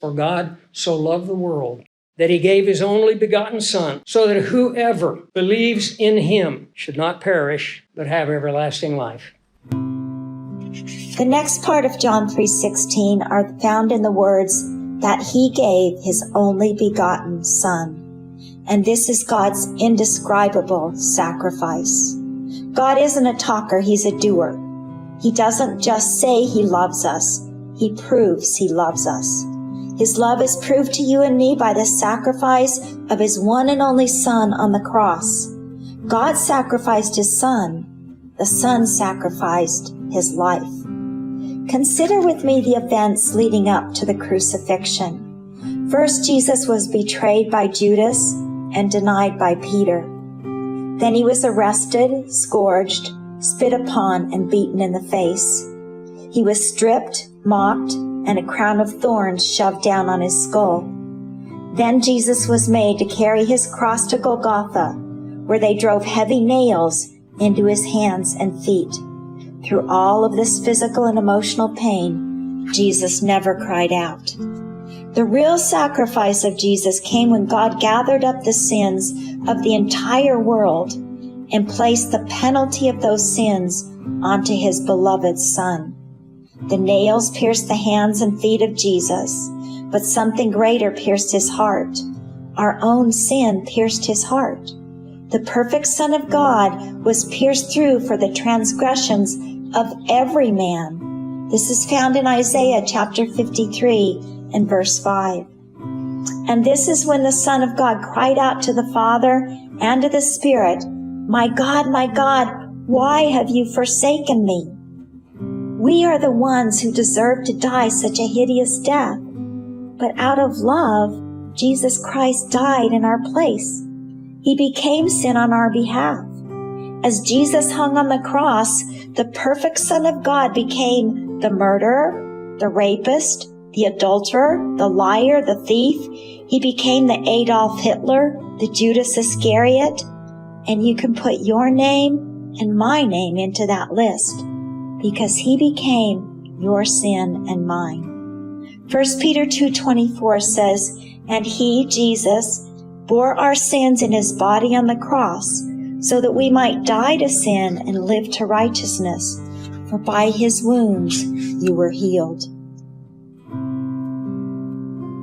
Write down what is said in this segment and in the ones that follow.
For God so loved the world that he gave his only begotten Son, so that whoever believes in him should not perish, but have everlasting life. The next part of John 3:16 are found in the words that he gave his only begotten Son. And this is God's indescribable sacrifice. God isn't a talker, he's a doer. He doesn't just say he loves us, he proves he loves us. His love is proved to you and me by the sacrifice of his one and only Son on the cross. God sacrificed his Son. The Son sacrificed his life. Consider with me the events leading up to the crucifixion. First, Jesus was betrayed by Judas and denied by Peter. Then he was arrested, scourged, spit upon, and beaten in the face. He was stripped, mocked, and a crown of thorns shoved down on his skull. Then Jesus was made to carry his cross to Golgotha, where they drove heavy nails into his hands and feet. Through all of this physical and emotional pain, Jesus never cried out. The real sacrifice of Jesus came when God gathered up the sins of the entire world and placed the penalty of those sins onto his beloved Son. The nails pierced the hands and feet of Jesus, but something greater pierced his heart. Our own sin pierced his heart. The perfect Son of God was pierced through for the transgressions of every man. This is found in Isaiah chapter 53 and verse 5. And this is when the Son of God cried out to the Father and to the Spirit, my God, why have you forsaken me?" We are the ones who deserve to die such a hideous death. But out of love, Jesus Christ died in our place. He became sin on our behalf. As Jesus hung on the cross, the perfect Son of God became the murderer, the rapist, the adulterer, the liar, the thief. He became the Adolf Hitler, the Judas Iscariot, and you can put your name and my name into that list because he became your sin and mine. 1 Peter 2:24 says, "And he, Jesus, bore our sins in his body on the cross, so that we might die to sin and live to righteousness. For by his wounds you were healed."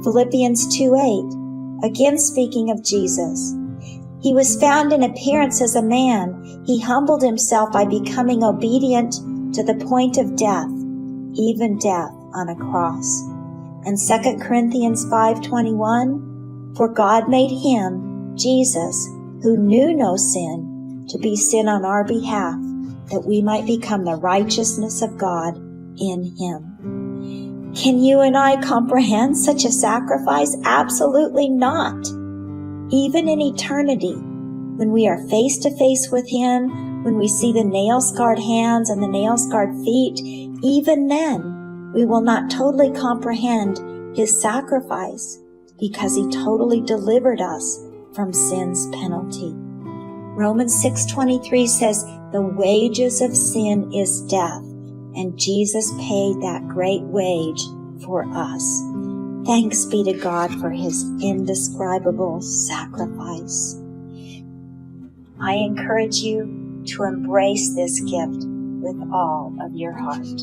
Philippians 2:8, again speaking of Jesus. "He was found in appearance as a man. He humbled himself by becoming obedient to the point of death, even death on a cross." And 2 Corinthians 5:21, "For God made him, Jesus, who knew no sin, to be sin on our behalf, that we might become the righteousness of God in him." Can you and I comprehend such a sacrifice? Absolutely not. Even in eternity, when we are face to face with him, when we see the nail-scarred hands and the nail-scarred feet, even then, we will not totally comprehend his sacrifice because he totally delivered us from sin's penalty. Romans 6:23 says, "The wages of sin is death, and Jesus paid that great wage for us." Thanks be to God for his indescribable sacrifice. I encourage you to embrace this gift with all of your heart.